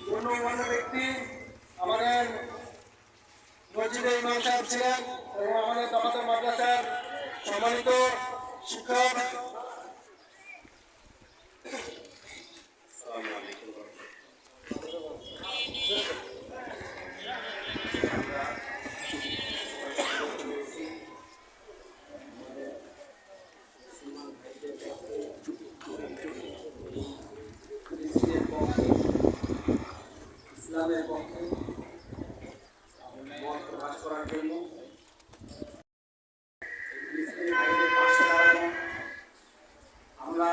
গণ্যমান্য ব্যক্তি আমাদের মসজিদে ইমাম সাহেব ছিলেন এবং আমাদের জামাতের মাদ্রাসার সম্মানিত শিক্ষক ইসলামের পক্ষে মত প্রকাশ করার জন্য আমরা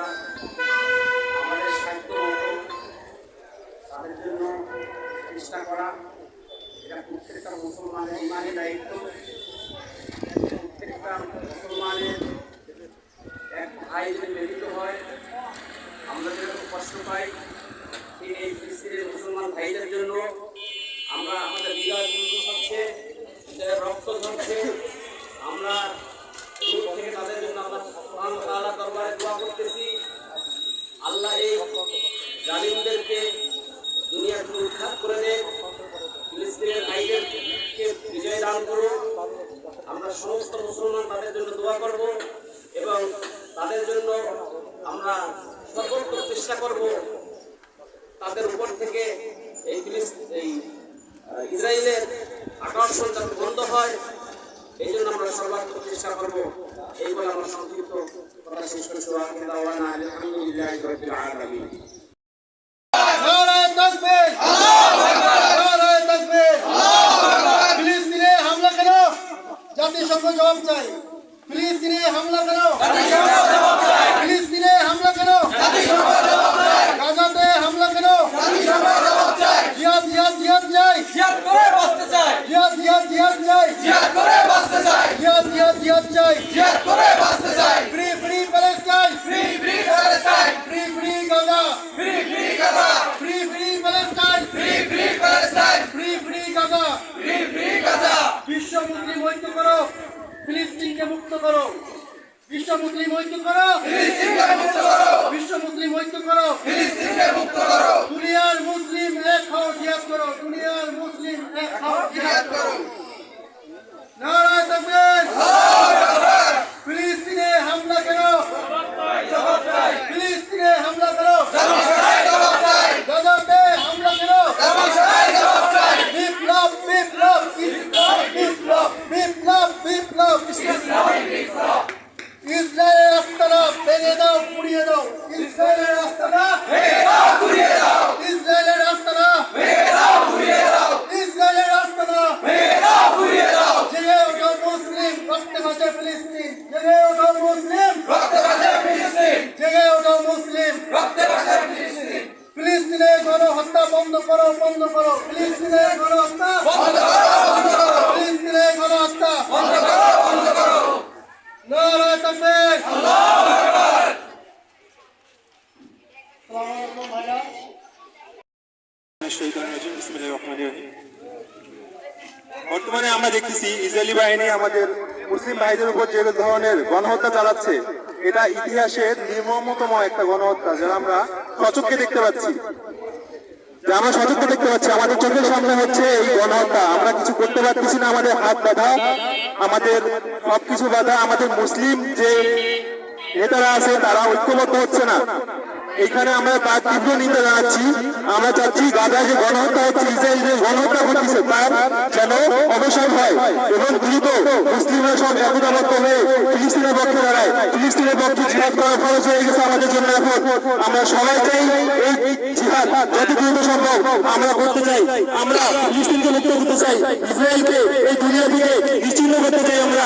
আমাদের সাহিত্য তাদের জন্য চেষ্টা করা, এটা প্রত্যেকটা মুসলমানের ইমানের দায়িত্ব। প্রত্যেকটা মুসলমানের এক ভাই যদি মিলিত হয়, আমরা যেরকম কষ্ট পাই, এই ফিলিস্তিনের মুসলমান ভাইদের জন্য আমরা আমাদের হৃদয় বন্ধু হচ্ছে, রক্ত ঝরছে, আমরা থেকে তাদের জন্য আমরা সুবহানাহু ওয়া তাআলার দরবারে দোয়া করতেছি। আল্লাহ এই জালিমদেরকে দুনিয়া থেকে উৎখাত করে দেন, ফিলিস্তিনের ভাইদেরকে বিজয় দান করুন। আমরা সমস্ত মুসলমান তাদের জন্য দোয়া করব এবং তাদের জন্য আমরা সর্বোত্তম চেষ্টা করব তাদের উপর থেকে এই ইসরায়েলের আকর্ষণ যাতে বন্ধ হয়, এই জন্য আমরা সর্বাত্মক চেষ্টা করবো। এই বলে আমরা সংক্ষিপ্ত কথা শেষ করছি। আলহামদুলিল্লাহি রাব্বিল আলামিন। নারায়ে তাকবীর, নারায়ে তাকবীর, ফিলিস্তিনে হামলা করো, জাতিসংঘ জবাব চাই। ফিলিস্তিনে হামলা করো, জাতিসংঘ জবাব চাই। ফিলিস্তিনে হামলা করো, জাতিসংঘ জবাব চাই। গাজাতে হামলা করো, জাতিসংঘ জবাব চাই। জিহাদ জিহাদ জিহাদ চাই, জিহাদ করে বাঁচতে চাই। জিহাদ জিহাদ জিহাদ চাই, জিহাদ করে বাঁচতে চাই। জিহাদ জিহাদ জিহাদ চাই, জিহাদ করে বাঁচতে চাই। Free free Palestine, free free Palestine, free free Gaza, free free Gaza, free free Palestine, free free Palestine, free free Gaza, free free Gaza. বিশ্ব মুসলিম ঐক্য করো, ফিলিস্তিনকে মুক্ত করো। বিশ্ব মুসলিম ঐক্য করো, ফিলিস্তিনকে মুক্ত করো। বিশ্ব মুসলিম ঐক্য করো, ফিলিস্তিনকে মুক্ত করো। দুনিয়ার মুসলিম এক হও, জিহাদ করো। দুনিয়ার মুসলিম এক হও, জিহাদ করো। নারায়ে তাকবীর, আল্লাহু আকবার। ফিলিস্তিনে হামলা করো, জবাব চাই। ফিলিস্তিনে হামলা করো, জবাব চাই, জবাব চাই। গাজাতে হামলা করো, জবাব চাই, জবাব চাই। বিপ্লব বিপ্লব ইসলাম, বিপ্লব বিপ্লব বিপ্লব ইসলাম, বিপ্লব। ইসরায়েলের আস্তানা ভেঙে দাও, পুড়িয়ে দাও। ইসরায়েলের আস্তানা ভেঙে দাও, পুড়িয়ে দাও। ইসরায়েলের আস্তানা ভেঙে দাও, পুড়িয়ে দাও। ইসরায়েলের আস্তানা ভেঙে দাও, পুড়িয়ে দাও। জেগে ওঠো মুসলিম, রক্তে ভাসে ফিলিস্তিন। জেগে ওঠো মুসলিম, রক্তে ভাসে ফিলিস্তিন। জেগে ওঠো মুসলিম, রক্তে ভাসে ফিলিস্তিন। ফিলিস্তিনের গণহত্যা বন্ধ করো, বন্ধ করো। ফিলিস্তিনের গণহত্যা বন্ধ করো, বন্ধ করো। ফিলিস্তিনের গণহত্যা বন্ধ করো, বন্ধ করো। নারায়ে তাকবীর, আল্লাহু আকবার। আসসালামু আলাইকুম ভাইরা। বর্তমানে আমরা দেখতেছি ইসরায়েলি বাহিনী আমাদের মুসলিম ভাইদের উপর যে ধরনের গণহত্যা চালাচ্ছে, এটা ইতিহাসের নির্মমতম একটা গণহত্যা, যারা আমরা সচক্ষে দেখতে পাচ্ছি। আমাদের চোখের সামনে হচ্ছে এই গণহত্যা। আমরা কিছু করতে পারতেছি না, আমাদের হাত বাঁধা, আমাদের সবকিছু বাঁধা। আমাদের মুসলিম যে নেতারা আছে তারা ঐক্যবদ্ধ হচ্ছে না। এখানে আমরা তার তীব্র নিন্দা জানাচ্ছি। আমরা চাচ্ছি গাজায় যে গণহত্যা হচ্ছে, ইসরায়েল যে গণহত্যা করতেছে, তার যেন অবসান হয় এবং দ্রুত মুসলিমরা সব একতাবদ্ধ হয়ে ফিলিস্তিনের পক্ষে দাঁড়ায়। ফিলিস্তিনের পক্ষে জিহাদ করা খরচ হয়ে গেছে আমাদের জন্য। এখন আমরা সবাই চাই এই জিহাদ যত দ্রুত সম্ভব আমরা করতে চাই। আমরা ফিলিস্তিনকে মুক্ত করতে চাই, ইসরায়েলকে এই দুনিয়া থেকে নিশ্চিহ্ন করতে চাই। আমরা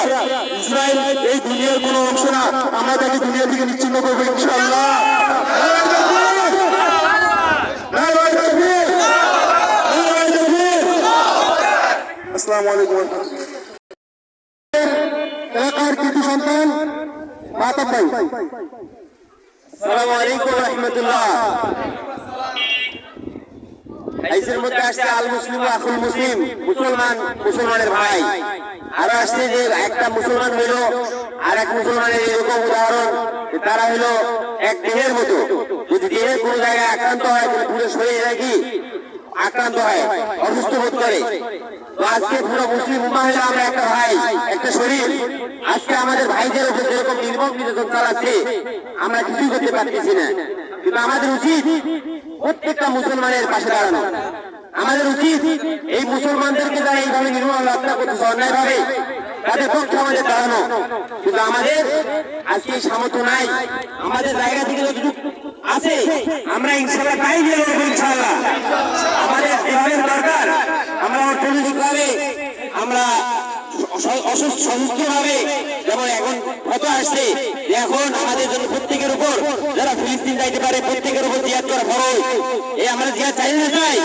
ইসরায়েল এই দুনিয়ার কোনো অংশ না, আমরা তাকে দুনিয়া থেকে নিশ্চিহ্ন করবো ইনশাআল্লাহ। আসসালামু আলাইকুম। এলাকার কৃতি সন্তান মাতা ভাই, আসসালামু আলাইকুম রাহমাতুল্লাহ। হাদিসের মধ্যে আসছে আল মুসলিম আখুল মুসলিম, মুসলমান মুসলমানের ভাই। আরো আসছে যে একটা মুসলমান হইল আর এক মুসলমানের এরকম উদাহরণ, তারা হইলো এক দেহের মতো। যদি দেহের কোন জায়গায় আক্রান্ত হয় তাহলে পুরো শরীর নাকি আক্রান্ত হয়, অসুস্থ বোধ করে। তো আজকে পুরো মুসলিম উম্মাহ হলে আমরা একটা ভাই, একটা শরীর। আজকে আমাদের ভাইদের উপর যেরকম নির্মম নির্যাতন চালাচ্ছে, আমরা কিছুই করতে পারতেছি না। কিন্তু আমাদের উচিত প্রত্যেকটা মুসলমানের পাশে দাঁড়ানো। আমাদের উচিত এই মুসলমানদেরকে যারা এইভাবে নির্মম হত্যা করতেছে অন্যায় ভাবে, তাদের পক্ষে আমাদের দাঁড়ানো। কিন্তু আমাদের আজকে সামর্থ্য নাই। আমাদের জায়গা থেকে যতটুকু আছে আমরা ইনশাল্লাহ তাই দিয়ে লড়বো। ইনশাল্লাহ আমাদের যেভাবে দরকার আমরা অর্থনৈতিকভাবে, আমরা সশস্ত্রভাবে, যেমন এখন কত আসছে, এখন আমাদের জন্য প্রত্যেকের উপর যারা ফিলিস্তিন যাইতে পারে প্রত্যেকের উপর জিহাদ করা ফরজ। এই আমরা জিহাদ চাই না চাই?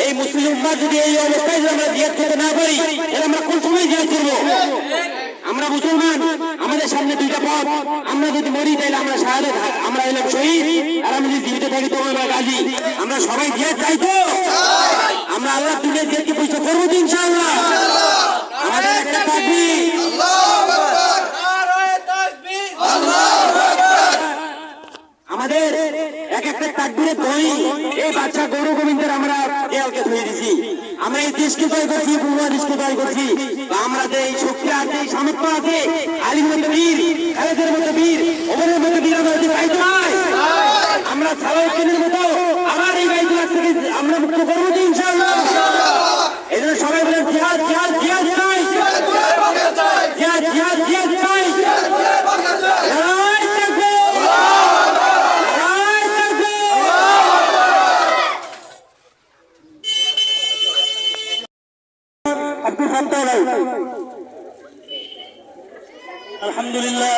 এই মুসলিম উম্মাহ যদি এই অবস্থায় যদি আমরা জিহাদ করতে না পারি, তাহলে আমরা কোন সময় জিহাদ করবো? আমরা মুসলমান, আমাদের সামনে দুইটা পথ। আমরা যদি মরি তাহলে আমরা শাহাদাত, আমরা হলাম শহীদ। আর আমরা যদি জীবিত থাকি তো আমরা গাজী। আমরা সবাই জিহাদ চাই তো? আমরা আল্লাহ দুনিয়া জিহাদকে পরিচয় করবো তো ইনশাআল্লাহ? আমাদের একটা তাকবীর, আমাদের এক একটা তাকবীরের ধ্বনি এই বাচ্চা গৌর গোবিন্দের আমরা দেয়ালকে ধুয়ে দিছি। আমরা এই দেশকে জয় করছি, উপমহাদেশকে জয় করছি। আমরা যে এই শক্তি আছে, এই সামর্থ্য আছে, আলীর মধ্যে বীর, খালেদের মধ্যে বীর, ওমরের মধ্যে বীর আমরা যদি পাইতে পাই, আমরা সালাউদ্দিনের মতো আবার এই বাইতুল্লাহ থেকে আমরা মুক্ত করবো তো ইনশাআল্লাহ? এই জন্য সবাই বলেন জিহাদ জিহাদ জিহাদ চাই, জিহাদ জিহাদ জিহাদ চাই। আলহামদুলিল্লাহ,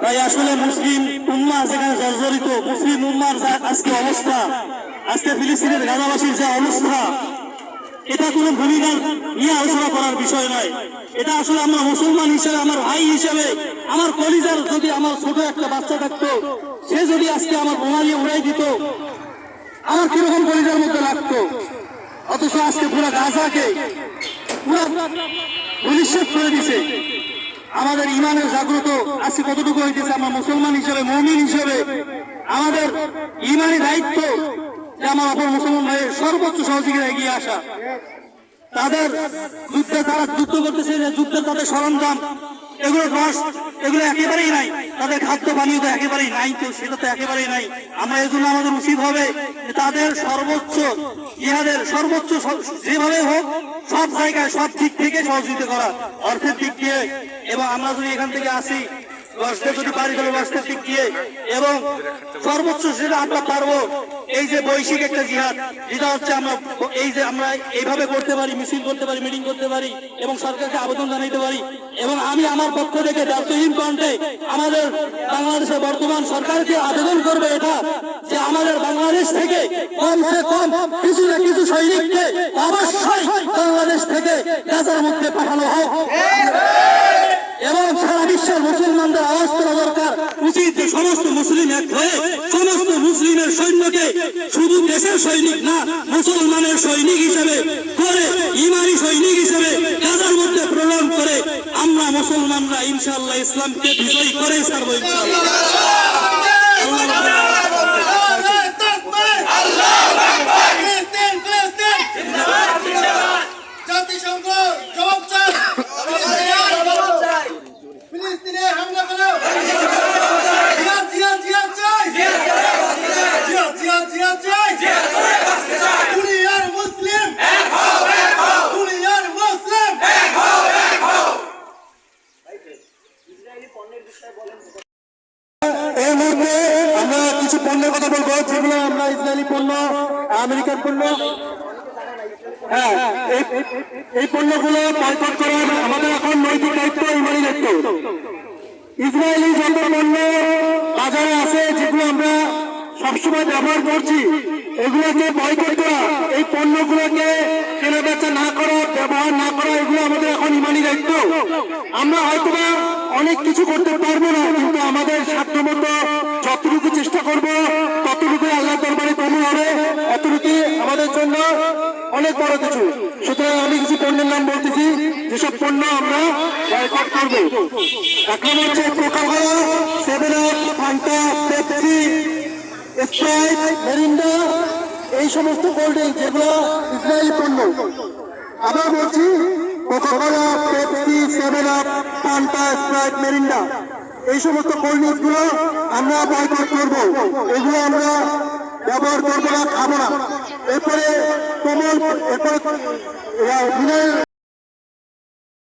তাই আসলে মুসলিম উম্মাহ যেখানে জর্জরিত, মুসলিম উম্মার আজকে অবস্থা, আজকে ফিলিস্তিনের গাজাবাসীর যে অবস্থা, এটা কোনো ভূমিকা নিয়ে আলোচনা করার বিষয় নয়। এটা আসলে আমরা মুসলমান হিসেবে, আমার ভাই হিসেবে, আমার কলিজার যদি আমার ছোট একটা বাচ্চা থাকতো, সে যদি আজকে আমার বোমা নিয়ে উড়াই দিত, আমার কিরকম কলিজার মধ্যে লাগতো। অথচ আজকে পুরো গাজাকে পুরো নিঃশেষ করে দিছে। আমাদের ইমানের জাগ্রত আজকে কতটুকু হইতেছে? আমরা মুসলমান হিসেবে, মুমিন হিসেবে আমাদের ইমানি দায়িত্ব যে আমার অপর মুসলমান ভাইয়ের সর্বোচ্চ সহযোগিতা এগিয়ে আসা। তাদের যুদ্ধে তারা যুদ্ধ করতেছে, যুদ্ধের তাদের সরঞ্জাম, এগুলো নষ্ট, এগুলো একেবারেই নাই। তাদের খাদ্য পানীয় তো একেবারেই নাই, তো সেটা তো একেবারেই নাই। আমরা এই জন্য আমাদের উচিত হবে যে তাদের সর্বোচ্চ জিহাদের সর্বোচ্চ যেভাবে হোক সব জায়গায় সব দিক থেকে সহযোগিতা করা, অর্থের দিক দিয়ে, এবং আমরা যদি এখান থেকে আসি কষ্টে যদি পারি তাহলে কষ্টের দিক দিয়ে, এবং সর্বোচ্চ যেটা আমরা পারবো এই যে বৈশ্বিক একটা জিহাদ, যেটা হচ্ছে আমরা এই যে আমরা এইভাবে করতে পারি, মিছিল করতে পারি, মিটিং করতে পারি এবং সরকারকে আবেদন জানাইতে পারি। এবং আমি আমার পক্ষ থেকে দায়িত্বহীন কণ্ঠে আমাদের বাংলাদেশের বর্তমান সরকারকে আবেদন করবে এটা, যে আমাদের বাংলাদেশ থেকে কমসে কম কিছু না কিছু সৈনিককে অবশ্যই বাংলাদেশ থেকে গাজার মধ্যে পাঠানো হোক। এবং সারা বিশ্বের মুসলমানদের আওয়াজ তোলা দরকার। উচিত যে সমস্ত মুসলিম এক হয়ে সমস্ত মুসলিমের সৈন্যকে শুধু দেশের সৈনিক না, মুসলমানের সৈনিক হিসেবে করে, ইমানি সৈনিক হিসেবে গাজার মধ্যে প্রণয়ন করে আমরা মুসলমানরা ইনশাআল্লাহ ইসলামকে বিজয়ী করে ছাড়বো ইনশাআল্লাহ। জাতিসংঘ জবাব চাই, ফিলিস্তিনে হামলা করো, জিহাদ জিহাদ জিহাদ চাই, জিহাদ জিহাদ জিহাদ চাই, দুনিয়ার মুসলিম এক হও, দুনিয়ার মুসলিম এক হও। এই মুহূর্তে আমরা কিছু পণ্যের কথা বলবো, যেগুলো আমরা ইসরায়েলি পণ্য, আমেরিকান পণ্য, হ্যাঁ, এই পণ্যগুলো বয়কট করার আমাদের এখন নৈতিক দায়িত্ব, ইমানি দায়িত্ব। ইসরায়েলি যত পণ্য বাজারে আছে, যেগুলো আমরা সবসময় ব্যবহার করছি, এগুলোকে বয়কট করা, এই পণ্যগুলোকে কেনাবেচা না করা, ব্যবহার না করা, এগুলো আমাদের এখন ইমানি দায়িত্ব। আমরা হয়তোবা অনেক কিছু করতে পারবো না, কিন্তু আমাদের সাধ্যমতো যতটুকু চেষ্টা করব ততটুকু আল্লাহ দরবারে কবুল হবে, এতটুকু আমাদের জন্য অনেক বড় কিছু। সুতরাং আমি কিছু পণ্যের নাম বলতেছি, যেসব পণ্য আমরা বয়কট করবো। এক নম্বর হচ্ছে Coca-Cola, 7 up, Fanta, Pepsi, Sprite, Mirinda, এই সমস্ত কোল্ড ড্রিঙ্ক যেগুলো ইসরায়েলি পণ্য, আবার বলছি Coca Cola, Pepsi, seven up, Fanta, Sprite, Mirinda, এই সমস্ত কোল্ড ড্রিঙ্কস গুলো আমরা বয়কট করবো, এগুলো আমরা ব্যবহার করবো না, খাবো না। এরপরে